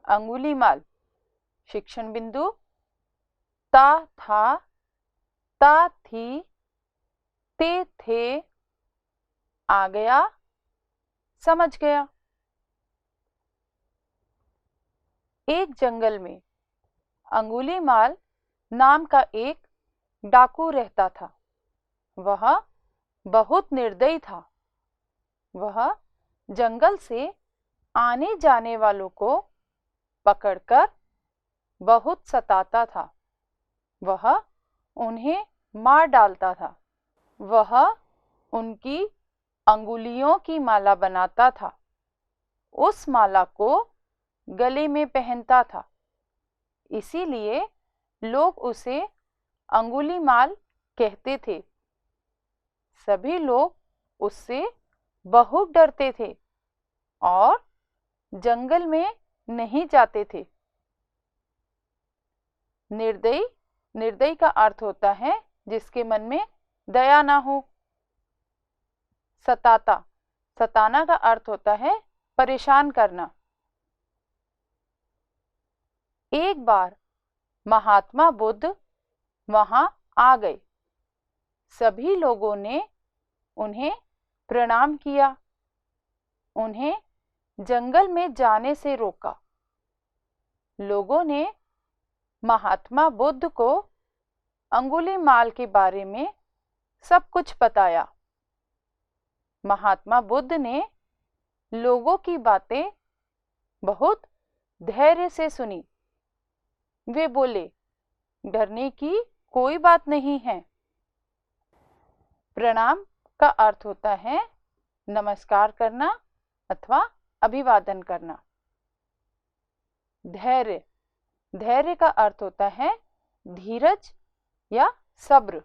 अंगुलीमाल। शिक्षण बिंदु ता था, ता थी, ते थे, आ गया, समझ गया। एक जंगल में अंगुलीमाल नाम का एक डाकू रहता था। वह बहुत निर्दयी था। वह जंगल से आने जाने वालों को पकड़कर बहुत सताता था। वह उन्हें मार डालता था। वह उनकी अंगुलियों की माला बनाता था। उस माला को गले में पहनता था। इसीलिए लोग उसे अंगुलीमाल कहते थे। सभी लोग उससे बहुत डरते थे और जंगल में नहीं जाते थे। निर्दयी, निर्दयी का अर्थ होता है जिसके मन में दया ना हो। सताता, सताना का अर्थ होता है परेशान करना। एक बार महात्मा बुद्ध वहां आ गए। सभी लोगों ने उन्हें प्रणाम किया। उन्हें जंगल में जाने से रोका। लोगों ने महात्मा बुद्ध को अंगुलीमाल के बारे में सब कुछ बताया। महात्मा बुद्ध ने लोगों की बातें बहुत धैर्य से सुनी। वे बोले, डरने की कोई बात नहीं है। प्रणाम का अर्थ होता है नमस्कार करना अथवा अभिवादन करना। धैर्य, धैर्य का अर्थ होता है धीरज या सब्र।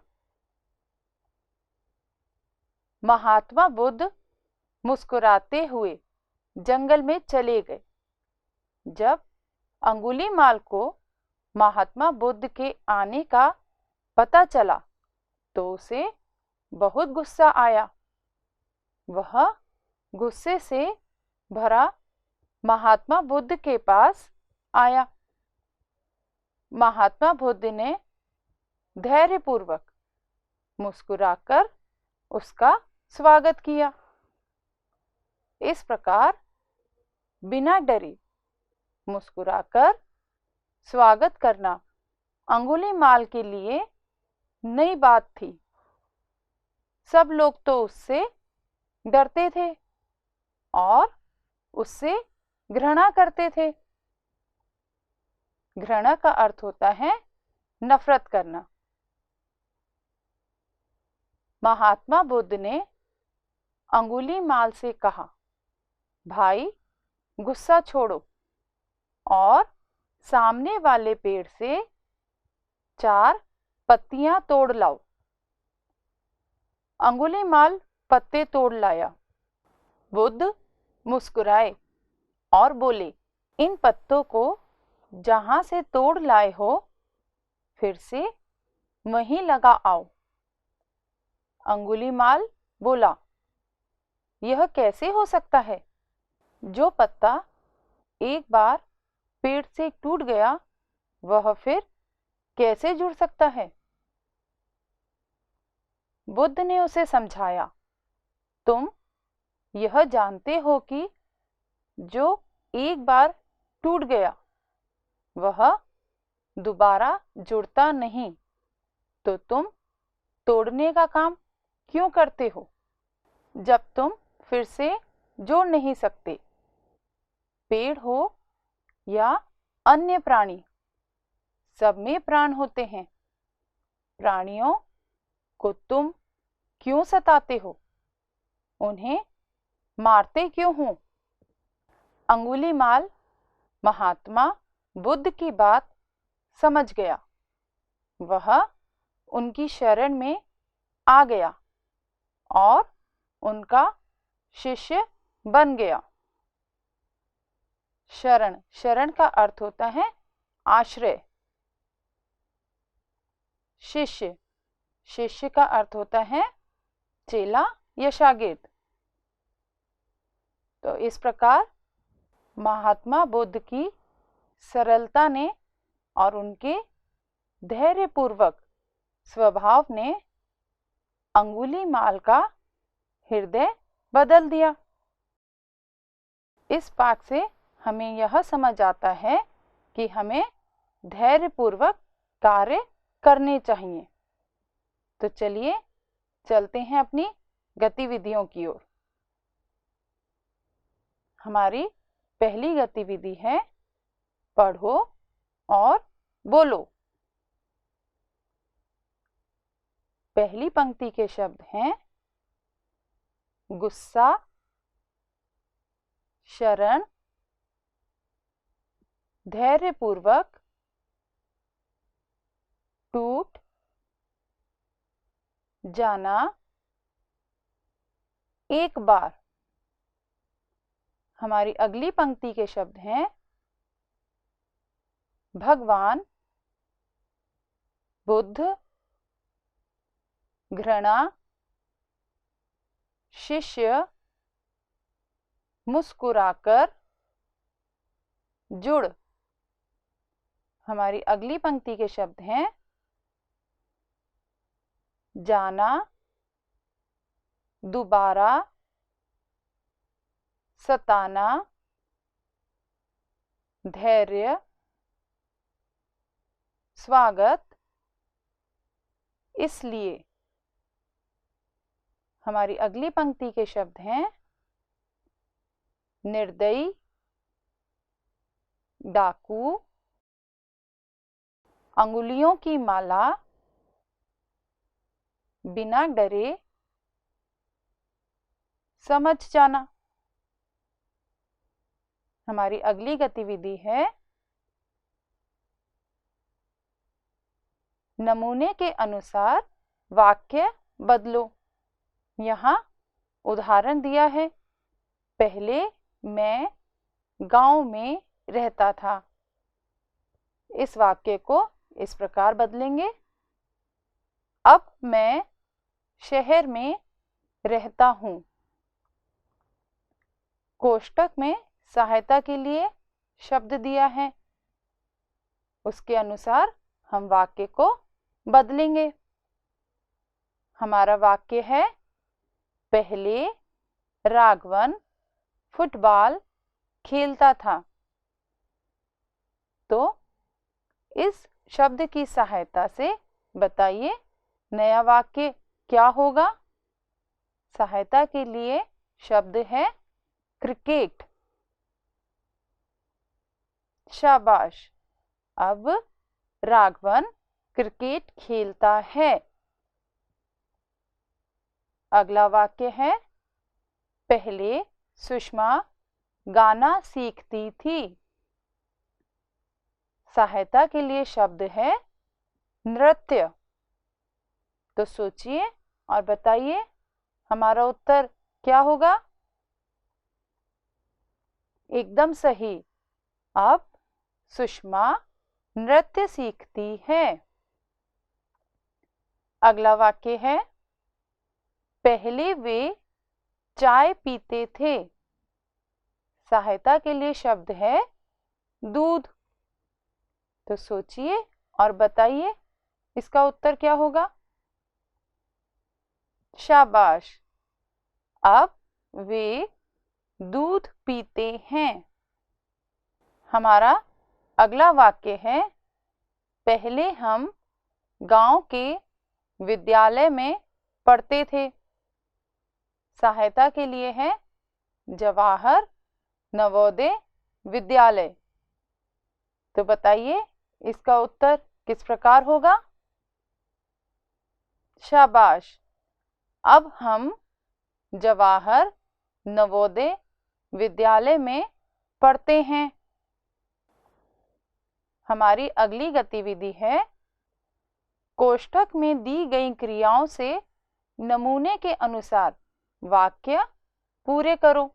महात्मा बुद्ध मुस्कुराते हुए जंगल में चले गए। जब अंगुलीमाल को महात्मा बुद्ध के आने का पता चला तो उसे बहुत गुस्सा आया। वह गुस्से से भरा महात्मा बुद्ध के पास आया। महात्मा बुद्ध ने धैर्यपूर्वक मुस्कुराकर उसका स्वागत किया। इस प्रकार बिना डरे मुस्कुराकर स्वागत करना अंगुलीमाल के लिए नई बात थी। सब लोग तो उससे डरते थे और उससे घृणा करते थे। घृणा का अर्थ होता है नफरत करना। महात्मा बुद्ध ने अंगुलीमाल से कहा, भाई गुस्सा छोड़ो और सामने वाले पेड़ से 4 पत्तियां तोड़ लाओ। अंगुलीमाल पत्ते तोड़ लाया। बुद्ध मुस्कुराए और बोले, इन पत्तों को जहां से तोड़ लाए हो फिर से वहीं लगा आओ। अंगुलीमाल बोला, यह कैसे हो सकता है? जो पत्ता एक बार पेड़ से टूट गया वह फिर कैसे जुड़ सकता है? बुद्ध ने उसे समझाया, तुम यह जानते हो कि जो एक बार टूट गया वह दोबारा जुड़ता नहीं, तो तुम तोड़ने का काम क्यों करते हो जब तुम फिर से जोड़ नहीं सकते? पेड़ हो या अन्य प्राणी, सब में प्राण होते हैं। प्राणियों को तुम क्यों सताते हो? उन्हें मारते क्यों हो? अंगुलीमाल महात्मा बुद्ध की बात समझ गया। वह उनकी शरण में आ गया और उनका शिष्य बन गया। शरण, शरण का अर्थ होता है आश्रय। शिष्य, शिष्य का अर्थ होता है चेला या शागिर्द। तो इस प्रकार महात्मा बुद्ध की सरलता ने और उनके धैर्यपूर्वक स्वभाव ने अंगुलीमाल का हृदय बदल दिया। इस पाठ से हमें यह समझ आता है कि हमें धैर्यपूर्वक कार्य करने चाहिए। तो चलिए चलते हैं अपनी गतिविधियों की ओर। हमारी पहली गतिविधि है पढ़ो और बोलो। पहली पंक्ति के शब्द हैं गुस्सा, शरण, धैर्यपूर्वक, टूट, जाना, एक बार। हमारी अगली पंक्ति के शब्द हैं भगवान, बुद्ध, घृणा, शिष्य, मुस्कुराकर, जुड़। हमारी अगली पंक्ति के शब्द हैं जाना, दोबारा, सताना, धैर्य, स्वागत, इसलिए। हमारी अगली पंक्ति के शब्द हैं निर्दयी, डाकू, अंगुलियों की माला, बिना डरे, समझ जाना। हमारी अगली गतिविधि है नमूने के अनुसार वाक्य बदलो। यहाँ उदाहरण दिया है, पहले मैं गांव में रहता था। इस वाक्य को इस प्रकार बदलेंगे, अब मैं शहर में रहता हूँ। कोष्टक में सहायता के लिए शब्द दिया है, उसके अनुसार हम वाक्य को बदलेंगे। हमारा वाक्य है पहले राघवन फुटबॉल खेलता था। तो इस शब्द की सहायता से बताइए नया वाक्य क्या होगा। सहायता के लिए शब्द है क्रिकेट। शाबाश, अब राघवन क्रिकेट खेलता है। अगला वाक्य है पहले सुषमा गाना सीखती थी। सहायता के लिए शब्द है नृत्य। तो सोचिए और बताइए हमारा उत्तर क्या होगा। एकदम सही, अब सुषमा नृत्य सीखती है। अगला वाक्य है पहले वे चाय पीते थे। सहायता के लिए शब्द है दूध। तो सोचिए और बताइए इसका उत्तर क्या होगा। शाबाश, अब वे दूध पीते हैं। हमारा अगला वाक्य है पहले हम गांव के विद्यालय में पढ़ते थे। सहायता के लिए है जवाहर नवोदय विद्यालय। तो बताइए इसका उत्तर किस प्रकार होगा। शाबाश, अब हम जवाहर नवोदय विद्यालय में पढ़ते हैं। हमारी अगली गतिविधि है कोष्ठक में दी गई क्रियाओं से नमूने के अनुसार वाक्य पूरे करो।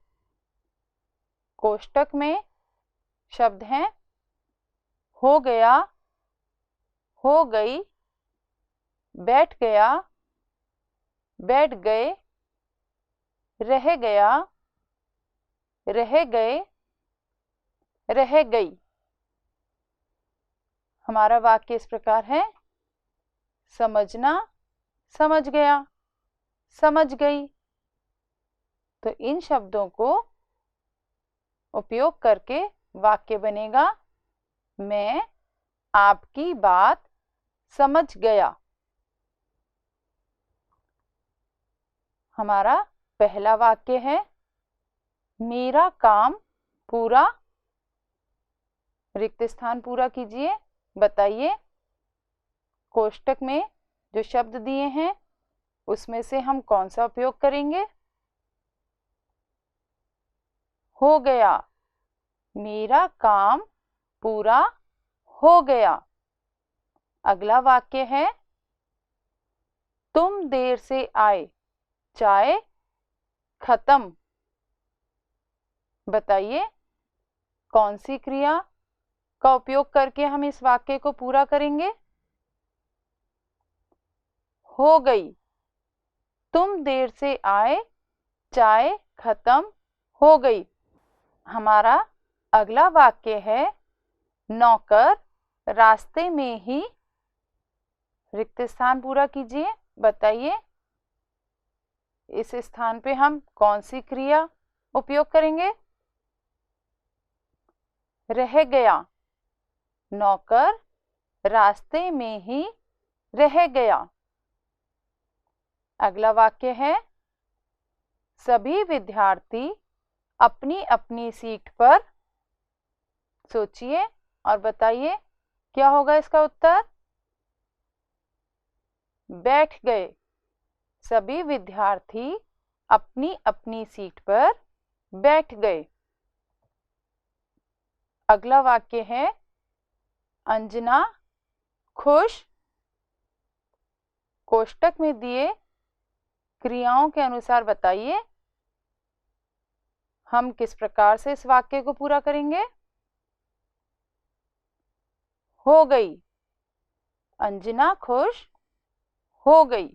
कोष्ठक में शब्द हैं हो गया, हो गई, बैठ गया, बैठ गए, रह गया, रह गए, रह गई। हमारा वाक्य इस प्रकार है, समझना, समझ गया, समझ गई। तो इन शब्दों को उपयोग करके वाक्य बनेगा, मैं आपकी बात समझ गया। हमारा पहला वाक्य है, मेरा काम पूरा। रिक्त स्थान पूरा कीजिए। बताइए कोष्टक में जो शब्द दिए हैं उसमें से हम कौन सा उपयोग करेंगे। हो गया, मेरा काम पूरा हो गया। अगला वाक्य है, तुम देर से आए, चाय खत्म। बताइए कौन सी क्रिया का उपयोग करके हम इस वाक्य को पूरा करेंगे। हो गई, तुम देर से आए, चाय खत्म हो गई। हमारा अगला वाक्य है, नौकर रास्ते में ही। रिक्त स्थान पूरा कीजिए। बताइए इस स्थान पे हम कौन सी क्रिया उपयोग करेंगे। रह गया, नौकर रास्ते में ही रह गया। अगला वाक्य है, सभी विद्यार्थी अपनी अपनी सीट पर। सोचिए और बताइए क्या होगा इसका उत्तर। बैठ गए, सभी विद्यार्थी अपनी अपनी सीट पर बैठ गए। अगला वाक्य है, अंजना खुश। कोष्टक में दिए क्रियाओं के अनुसार बताइए हम किस प्रकार से इस वाक्य को पूरा करेंगे। हो गई, अंजना खुश हो गई।